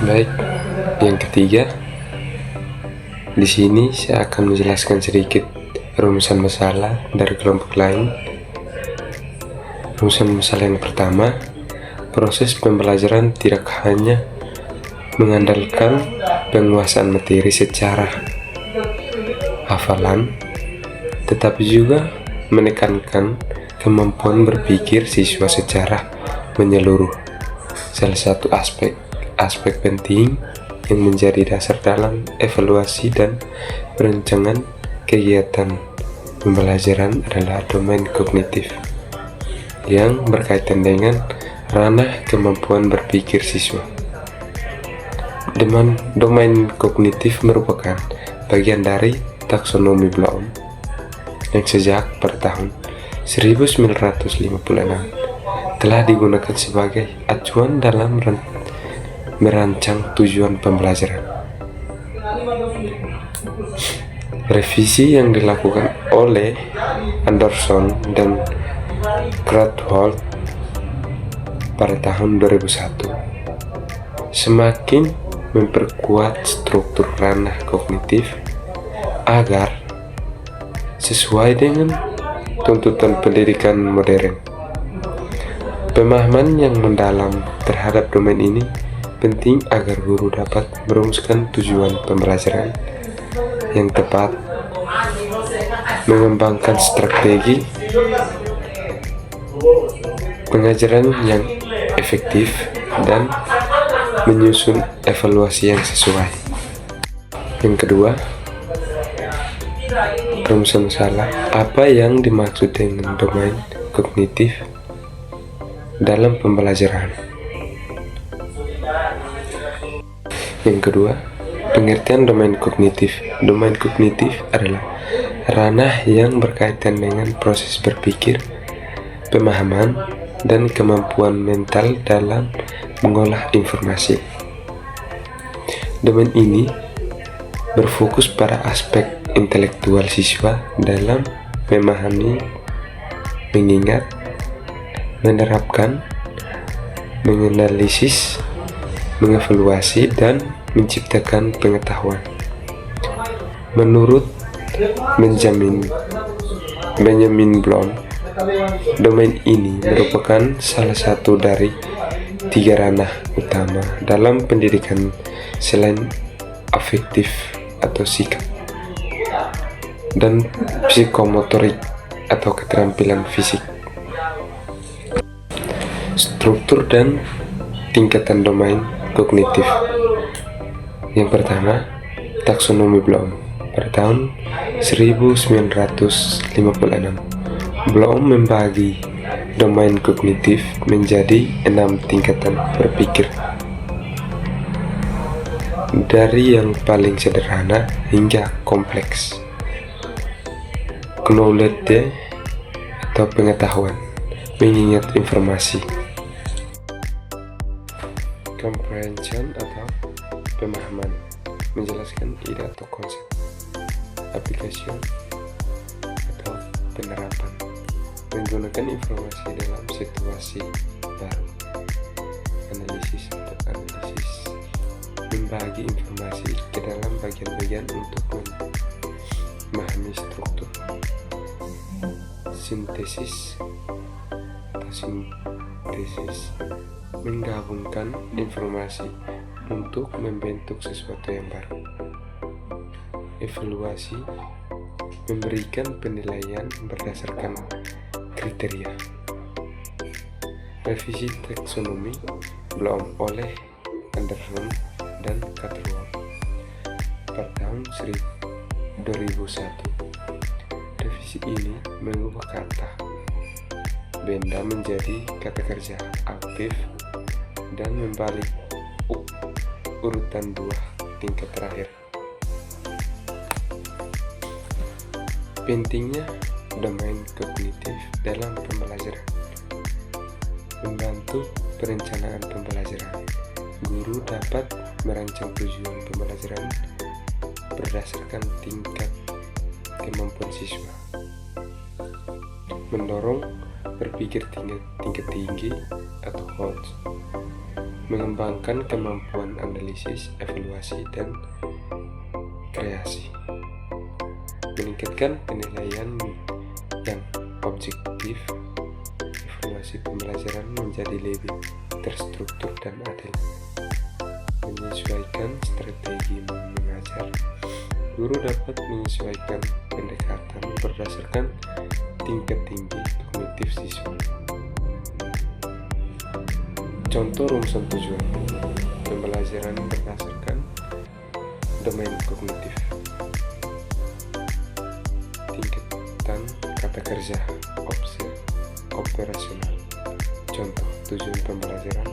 Baik, yang ketiga, di sini saya akan menjelaskan sedikit rumusan masalah dari kelompok lain. Rumusan masalah yang pertama, proses pembelajaran tidak hanya mengandalkan penguasaan materi secara hafalan, tetapi juga menekankan kemampuan berpikir siswa secara menyeluruh. Salah satu aspek penting yang menjadi dasar dalam evaluasi dan perencanaan kegiatan pembelajaran adalah domain kognitif yang berkaitan dengan ranah kemampuan berpikir siswa. Domain kognitif merupakan bagian dari taksonomi Bloom yang sejak pada tahun 1956 telah digunakan sebagai acuan dalam merancang tujuan pembelajaran. Revisi yang dilakukan oleh Anderson dan Krathwohl pada tahun 2001 semakin memperkuat struktur ranah kognitif agar sesuai dengan tuntutan pendidikan modern. Pemahaman yang mendalam terhadap domain ini penting agar guru dapat merumuskan tujuan pembelajaran yang tepat, mengembangkan strategi pengajaran yang efektif, dan menyusun evaluasi yang sesuai. Yang kedua, rumusan masalah. Apa yang dimaksud dengan domain kognitif dalam pembelajaran? Yang kedua, pengertian domain kognitif. Domain kognitif adalah ranah yang berkaitan dengan proses berpikir, pemahaman, dan kemampuan mental dalam mengolah informasi. Domain ini berfokus pada aspek intelektual siswa dalam memahami, mengingat, menerapkan, menganalisis, mengevaluasi, dan menciptakan pengetahuan. Menurut Benjamin Bloom, domain ini merupakan salah satu dari 3 ranah utama dalam pendidikan selain afektif atau sikap dan psikomotorik atau keterampilan fisik. Struktur dan tingkatan domain kognitif. Yang pertama, taksonomi Bloom pada tahun 1956. Bloom membagi domain kognitif menjadi 6 tingkatan berpikir, dari yang paling sederhana hingga kompleks. Knowledge atau pengetahuan, mengingat informasi. Comprehension atau pemahaman, menjelaskan ide atau konsep. Application atau penerapan, menggunakan informasi dalam situasi baru. Analisis atau analisis, membagi informasi ke dalam bagian-bagian untuk memahami struktur. Sintesis atau sintesis, menggabungkan informasi untuk membentuk sesuatu yang baru. Evaluasi, memberikan penilaian berdasarkan kriteria. Revisi taksonomi Bloom oleh Anderson dan Krathwohl pada tahun 2001. Revisi ini mengubah kata benda menjadi kata kerja aktif dan membalik urutan 2 tingkat terakhir. Pentingnya domain kognitif dalam pembelajaran. Membantu perencanaan pembelajaran. Guru dapat merancang tujuan pembelajaran berdasarkan tingkat kemampuan siswa. Mendorong berpikir tingkat tinggi atau HOTS. mengembangkan kemampuan analisis, evaluasi, dan kreasi, meningkatkan penilaian yang objektif, evaluasi pembelajaran menjadi lebih terstruktur dan adil, menyesuaikan strategi mengajar. Guru dapat menyesuaikan pendekatan berdasarkan tingkat tinggi kognitif siswa. Contoh rumusan tujuan pembelajaran berdasarkan domain kognitif. Tingkatan kata kerja operasional. Contoh tujuan pembelajaran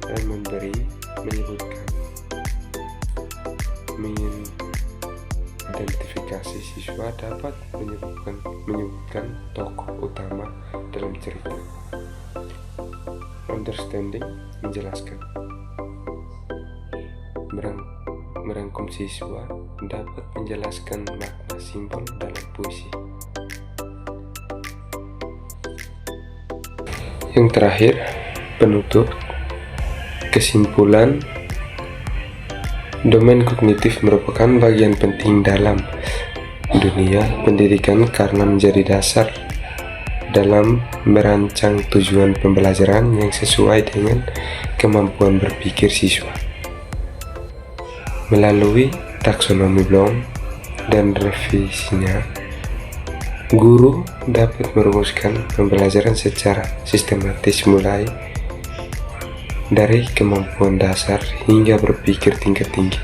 dan menyebutkan, mengidentifikasi siswa dapat menyebutkan tokoh utama dalam cerita. Understanding, menjelaskan, merangkum siswa dapat menjelaskan makna simbol dalam puisi. Yang terakhir, penutup. Kesimpulan, domain kognitif merupakan bagian penting dalam dunia pendidikan karena menjadi dasar dalam merancang tujuan pembelajaran yang sesuai dengan kemampuan berpikir siswa. Melalui taksonomi Bloom dan revisinya, guru dapat merumuskan pembelajaran secara sistematis mulai dari kemampuan dasar hingga berpikir tingkat tinggi.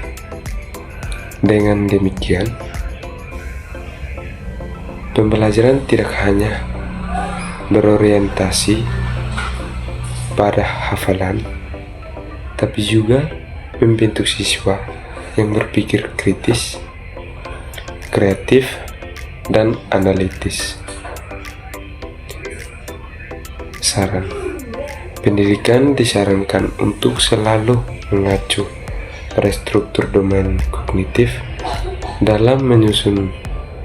Dengan demikian, pembelajaran tidak hanya berorientasi pada hafalan, tapi juga membentuk siswa yang berpikir kritis, kreatif, dan analitis. Saran: pendidikan disarankan untuk selalu mengacu pada struktur domain kognitif dalam menyusun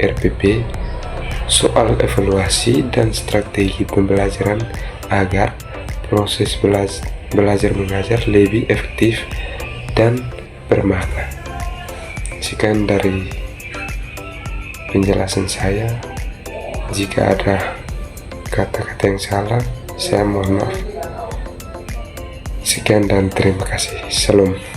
RPP, soal evaluasi, dan strategi pembelajaran agar proses belajar mengajar lebih efektif dan bermakna. Sekian dari penjelasan saya. Jika ada kata-kata yang salah, saya mohon maaf. Sekian dan terima kasih. Salam.